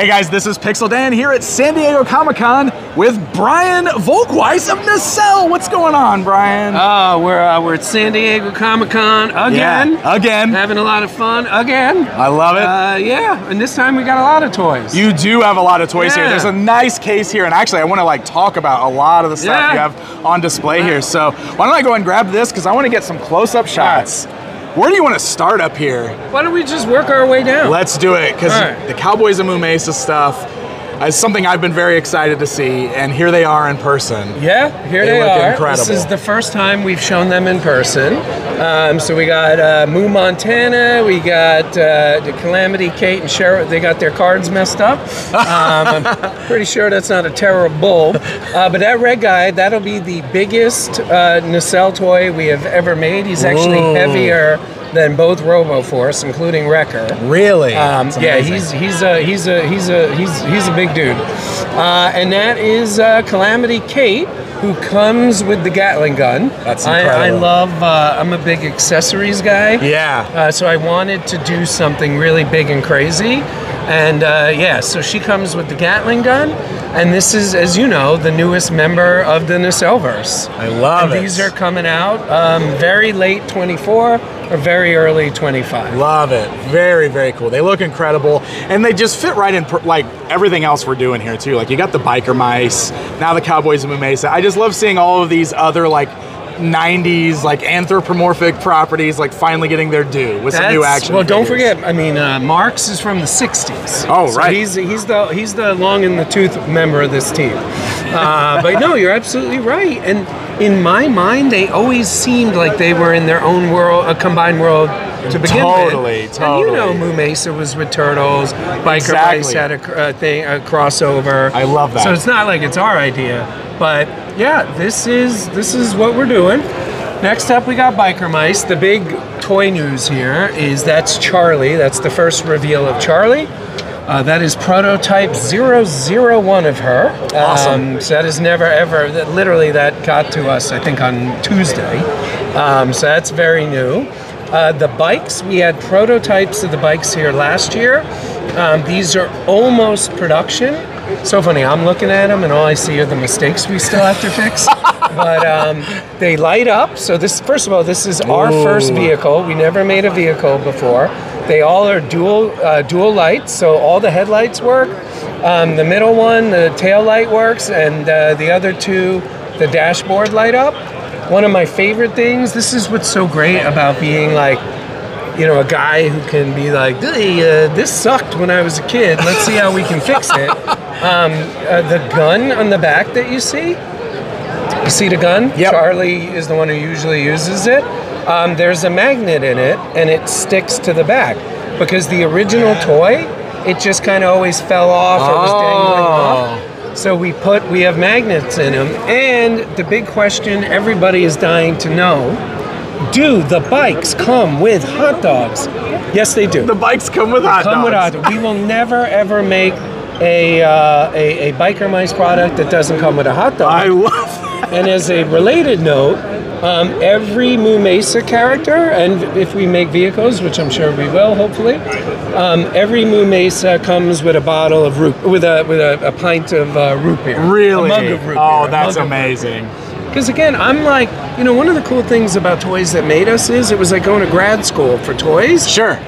Hey guys, this is Pixel Dan here at San Diego Comic-Con with Brian Volkweiss of NACELLE. What's going on, Brian? We're at San Diego Comic-Con again. Yeah, again. Having a lot of fun again. I love it. Yeah, and this time we got a lot of toys. You do have a lot of toys here. There's a nice case here, and actually I want to talk about a lot of the stuff you have on display here. So why don't I go and grab this, because I want to get some close-up shots. Where do you want to start up here? Why don't we just work our way down? Let's do it, because the Cowboys of Mesa stuff is something I've been very excited to see, and here they are in person. Yeah, here they look are. Incredible. This is the first time we've shown them in person. So we got Moo Montana, we got the Calamity Kate and Cheryl. They got their cards messed up. I'm pretty sure that's not a terrible. But that red guy, that'll be the biggest NACELLE toy we have ever made. He's actually heavier than both RoboForce, including Wrecker. Really? Yeah, he's a big dude. And that is Calamity Kate, who comes with the Gatling gun. That's incredible. I love, I'm a big accessories guy. Yeah. So I wanted to do something really big and crazy. And yeah, so she comes with the Gatling gun. And this is, as you know, the newest member of the NACELLEverse. I love it. These are coming out very late 24 or very early 25. Love it. Very, very cool. They look incredible. And they just fit right in everything else we're doing here too. You got the biker mice, now the Cowboys of Mesa. I just love seeing all of these other 90s anthropomorphic properties finally getting their due with some new action. Well, don't forget, I mean, Marx is from the 60s. Oh, right. So he's the long in the tooth member of this team. But no, you're absolutely right. And in my mind, they always seemed like they were in their own world, a combined world to begin with. Totally. And you know, Moo Mesa was with Turtles. Biker Mice had a crossover. I love that. So it's not like it's our idea, but yeah, this is what we're doing. Next up, we got Biker Mice. The big toy news here is that's Charlie. That's the first reveal of Charlie. That is prototype 001 of her. Awesome. So that is never ever, literally that got to us, I think, on Tuesday. So that's very new. The bikes, we had prototypes of the bikes here last year. These are almost production. So funny, I'm looking at them and all I see are the mistakes we still have to fix. But they light up. So this, first of all, this is our first vehicle. We never made a vehicle before. They all are dual lights, so all the headlights work. The middle one, the tail light works, and the other two, the dashboard light up. One of my favorite things, this is what's so great about being a guy who can be like, hey, this sucked when I was a kid. Let's see how we can fix it. The gun on the back that you see the gun? Yep. Charlie is the one who usually uses it. There's a magnet in it, and it sticks to the back. Because the original toy, it just kind of always fell off or was dangling off. So we have magnets in them. And the big question everybody is dying to know, do the bikes come with hot dogs? Yes, they do. The bikes come with hot dogs. We will never, ever make a Biker Mice product that doesn't come with a hot dog. I love that. And as a related note, every Moo Mesa character, and if we make vehicles, which I'm sure we will, hopefully, every Moo Mesa comes with a bottle of with a pint of root beer. Really? A mug of root beer. Oh, that's amazing. Because again, I'm one of the cool things about Toys That Made Us is it was like going to grad school for toys. Sure.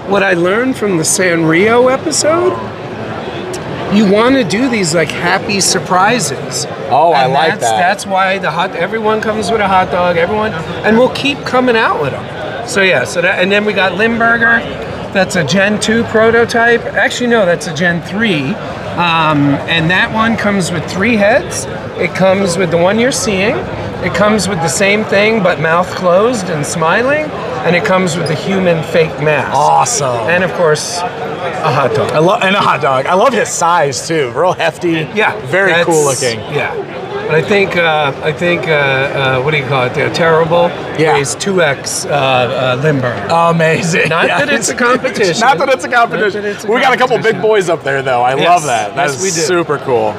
What I learned from the Sanrio episode, you want to do these happy surprises. Oh, I like that. That's why everyone comes with a hot dog. And we'll keep coming out with them. So yeah, and then we got Limburger. That's a Gen 2 prototype. Actually, no, that's a Gen 3. And that one comes with 3 heads. It comes with the one you're seeing. It comes with the same thing, but mouth closed and smiling. And it comes with the human fake mask. Awesome. And of course, a hot dog. And a hot dog. I love his size too. Real hefty. Yeah. Very cool looking. Yeah. But I think what do you call it there? Terrible. Yeah. Weighs 2x Limburger. Amazing. Not that it's a competition. Not that it's a competition. We got a couple big boys up there though. I love that. That's super cool.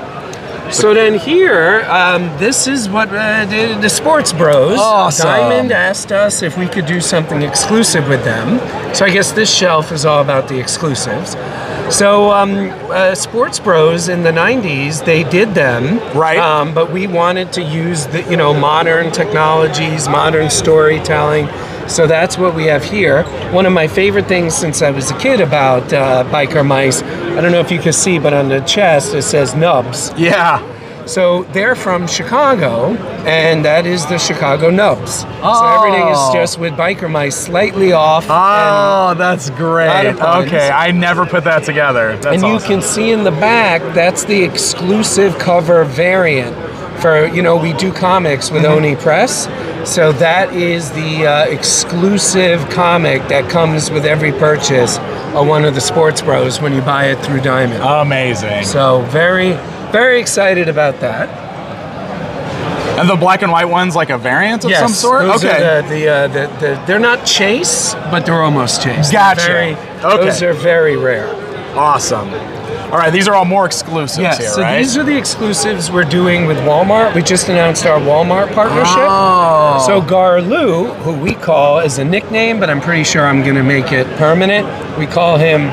So then here, this is what the Sports Bros. Awesome. Diamond asked us if we could do something exclusive with them. So I guess this shelf is all about the exclusives. So Sports Bros in the 90s, they did them. Right. But we wanted to use the, modern technologies, modern storytelling. So that's what we have here. One of my favorite things since I was a kid about biker mice, I don't know if you can see, but on the chest it says Nubs. Yeah. So they're from Chicago, and that is the Chicago Nubs. Oh. So everything is just with biker mice slightly off. Oh, that's great. Okay, I never put that together. That's and awesome. you can see in the back, that's the exclusive cover variant. For, we do comics with Oni Press. So that is the exclusive comic that comes with every purchase of one of the Sports Bros when you buy it through Diamond. Amazing. So very, very excited about that. And the black and white one's like a variant of some sort? Those Okay. are they're not chase, but they're almost chase. Gotcha. Those are very rare. Awesome. All right, these are all more exclusives here, so right? these are the exclusives we're doing with Walmart. We just announced our Walmart partnership. Oh. So Garloo, who we call as a nickname, but I'm pretty sure I'm going to make it permanent. We call him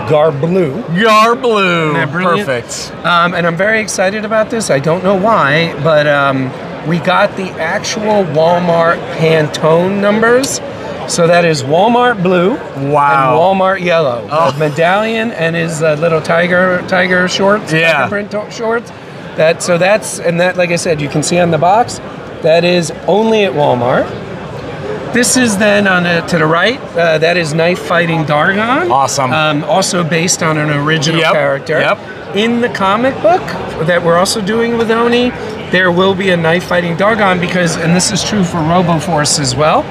Garblue. Garblue. Isn't that brilliant? Perfect. And I'm very excited about this. I don't know why, but we got the actual Walmart Pantone numbers. So that is Walmart Blue Wow. and Walmart Yellow. Oh. The medallion and his little tiger shorts, tiger print shorts. That, like I said, you can see on the box, that is only at Walmart. This is then to the right, that is Knife Fighting Dargon. Awesome. Also based on an original character. Yep. In the comic book that we're also doing with Oni, there will be a Knife Fighting Dargon because, and this is true for RoboForce as well,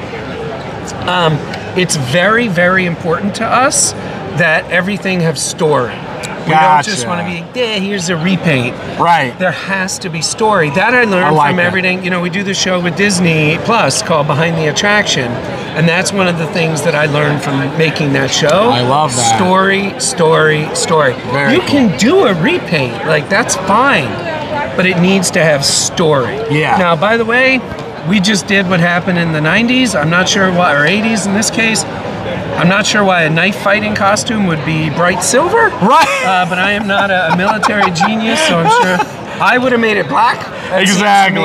it's very, very important to us that everything have story. We don't just want to be, here's a repaint. Right. There has to be story. That I learned from everything. We do the show with Disney Plus called Behind the Attraction. And that's one of the things that I learned from making that show. I love that. Story, story, story. Very cool. Can do a repaint. That's fine. But it needs to have story. Yeah. Now, by the way, we just did what happened in the 90s. I'm not sure why, or 80s in this case. I'm not sure why a knife fighting costume would be bright silver. Right. But I am not a military genius, so I'm sure I would have made it black. Exactly.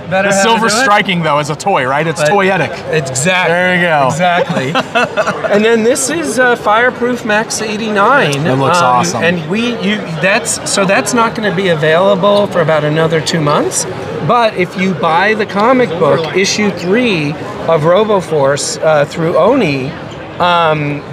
Better the silver striking, though, is a toy, right? It's toyetic. Exactly. There you go. Exactly. And then this is Fireproof Max 89. That looks awesome. And that's not going to be available for about another 2 months. But if you buy the comic book, issue 3 of RoboForce through Oni,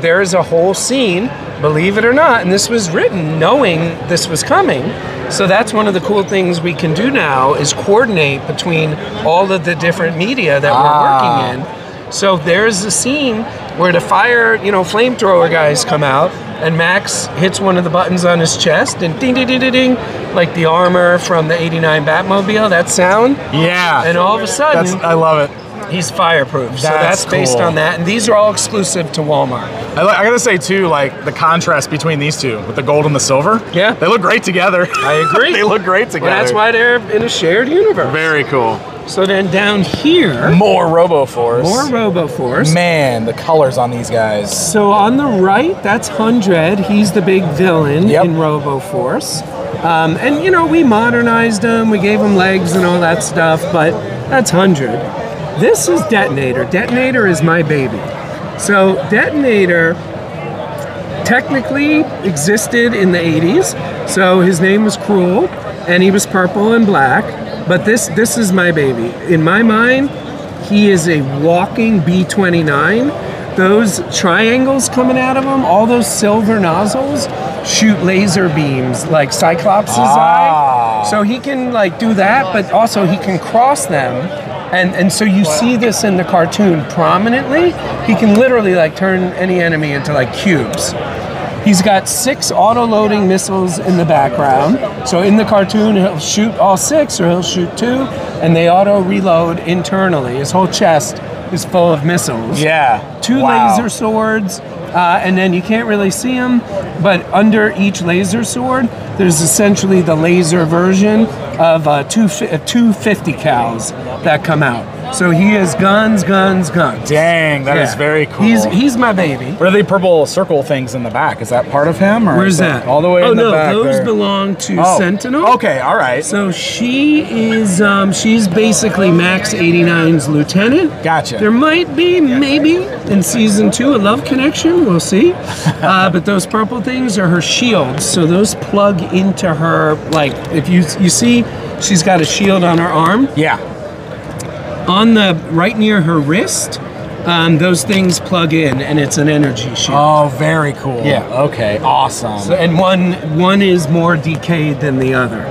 there's a whole scene, believe it or not, and this was written knowing this was coming. So that's one of the cool things we can do now is coordinate between all of the different media that we're working in. So there's a scene where the flamethrower guys come out and Max hits one of the buttons on his chest and ding, ding, ding, ding, ding, like the armor from the 89 Batmobile, that sound. Yeah. And all of a sudden, I love it. He's fireproof. So that's based cool. on that. And these are all exclusive to Walmart. I gotta say too, the contrast between these two with the gold and the silver. Yeah. They look great together. I agree. They look great together. Well, that's why they're in a shared universe. Very cool. So then down here, more RoboForce. More RoboForce. Man, the colors on these guys. So on the right, that's 100. He's the big villain in RoboForce. And we modernized him. We gave him legs and all that stuff, but that's 100. This is Detonator. Detonator is my baby. So Detonator technically existed in the 80s. So his name was Cruel, and he was purple and black. But this is my baby. In my mind, he is a walking B-29. Those triangles coming out of him, all those silver nozzles, shoot laser beams like Cyclops' eye. So he can do that, but also he can cross them. And so you see this in the cartoon prominently. He can literally turn any enemy into cubes. He's got 6 auto-loading missiles in the background. So in the cartoon, he'll shoot all 6 or he'll shoot 2, and they auto-reload internally. His whole chest is full of missiles. Yeah. 2 laser swords, and then you can't really see them, but under each laser sword, there's essentially the laser version of 250 cals that come out. So he is guns. Dang, that is very cool. He's my baby. What are the purple circle things in the back? Is that part of him? Or where's that? All the way in the back. Oh, no, those there? belong to Sentinel. Okay, all right. So she is, she's basically Max 89's lieutenant. Gotcha. There might be, maybe, in season 2, a love connection. We'll see. But those purple things are her shields. So those plug into her, like, if you see, she's got a shield on her arm. Yeah. On the right near her wrist, those things plug in, and it's an energy shield. Oh, very cool. Yeah. Okay. Awesome. So, and one is more decayed than the other.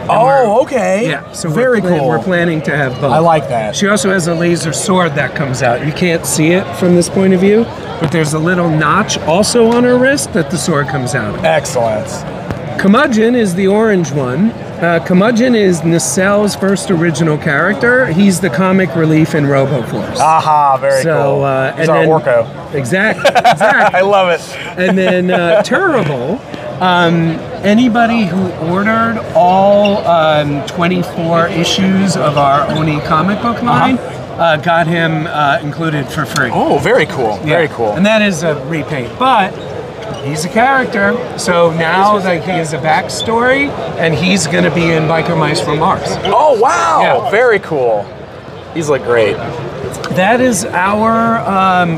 Oh, okay. Yeah. So very cool. We're planning to have both. I like that. She also has a laser sword that comes out. You can't see it from this point of view, but there's a little notch also on her wrist that the sword comes out of. Excellent. Curmudgeon is the orange one. Curmudgeon is NACELLE's first original character. He's the comic relief in RoboForce. Aha, very cool. He's our Orko. Exactly. I love it. And then Terrible, anybody who ordered all 24 issues of our Oni comic book line got him included for free. Oh, very cool. Very cool. And that is a repaint. But he's a character, so now that he has a backstory, and he's going to be in Biker Mice from Mars. Oh, wow. Yeah. Very cool. These look great. That is our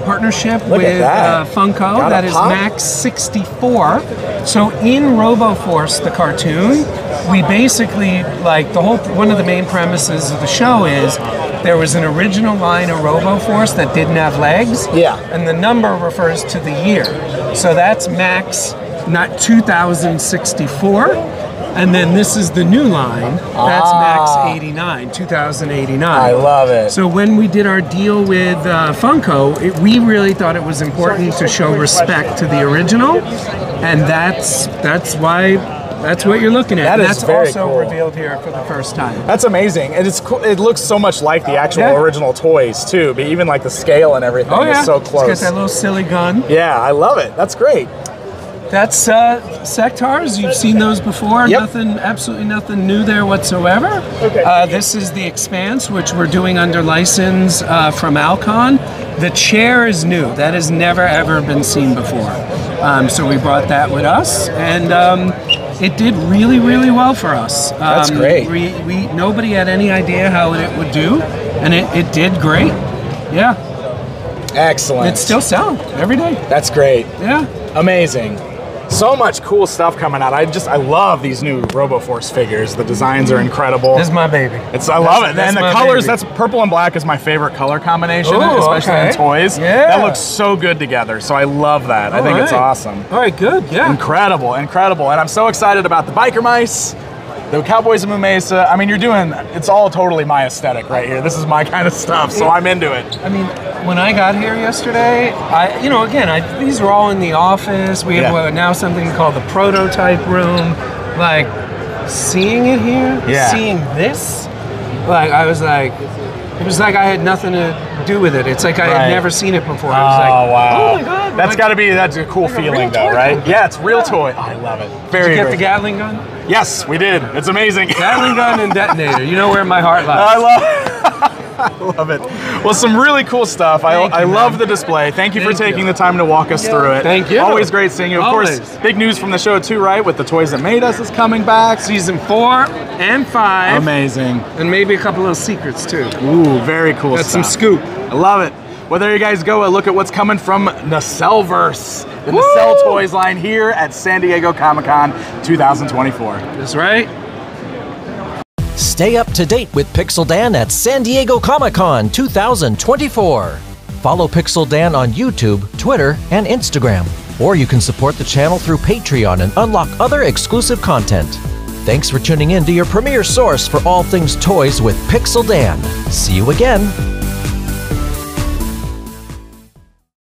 partnership with Funko. That is Max 64. So in RoboForce, the cartoon, we basically, like, one of the main premises of the show is there was an original line of RoboForce that didn't have legs. Yeah. And the number refers to the year. So that's Max, not 2064. And then this is the new line. That's Max 89, 2089. I love it. So when we did our deal with Funko, we really thought it was important to show respect to the original, and that's what you're looking at. That's very also cool. revealed here for the first time. That's amazing, and it's cool. It looks so much like the actual original toys too. But even like the scale and everything is so close. It's got that little silly gun. Yeah, I love it. That's great. That's Sectars. You've seen those before. Yep. Absolutely nothing new there whatsoever. Okay. This is the Expanse, which we're doing under license from Alcon. The chair is new. That has never ever been seen before. So we brought that with us, and it did really, really well for us. That's great. Nobody had any idea how it would do, and it did great. Yeah. Excellent. It's still selling every day. That's great. Yeah. Amazing. So much cool stuff coming out. I love these new RoboForce figures. The designs are incredible. This is my baby. I love it. And the colors, that's purple and black is my favorite color combination, especially in toys. Yeah. That looks so good together. So I love that. I think it's awesome. All right, good. Yeah. Incredible. And I'm so excited about the Biker Mice, the Cowboys of Mesa. I mean, it's all totally my aesthetic right here. This is my kind of stuff, so I'm into it. I mean, when I got here yesterday, these are all in the office. We have now something called the prototype room. Like, seeing it here, seeing this, like, it was like I had nothing to do with it. It's like I had never seen it before. I was like, wow. Oh my God. That's a cool feeling though, right? Yeah, it's real toy. Oh, I love it. Did you get the Gatling gun? Yes, we did. It's amazing. Gatling gun and detonator. You know where my heart lies. I love it. Well, some really cool stuff. I love the display. Thank you for taking the time to walk us through it. Thank you. Always great seeing you. Of course, big news from the show too, right? With the Toys That Made Us is coming back. Season 4 and 5. Amazing. And maybe a couple of secrets too. Ooh, very cool That's stuff. some scoop. I love it. Well, there you guys go. A look at what's coming from NACELLEverse, the NACELLE Toys line here at San Diego Comic-Con 2024. That's right. Stay up to date with Pixel Dan at San Diego Comic-Con 2024. Follow Pixel Dan on YouTube, Twitter, and Instagram. Or you can support the channel through Patreon and unlock other exclusive content. Thanks for tuning in to your premier source for all things toys with Pixel Dan. See you again.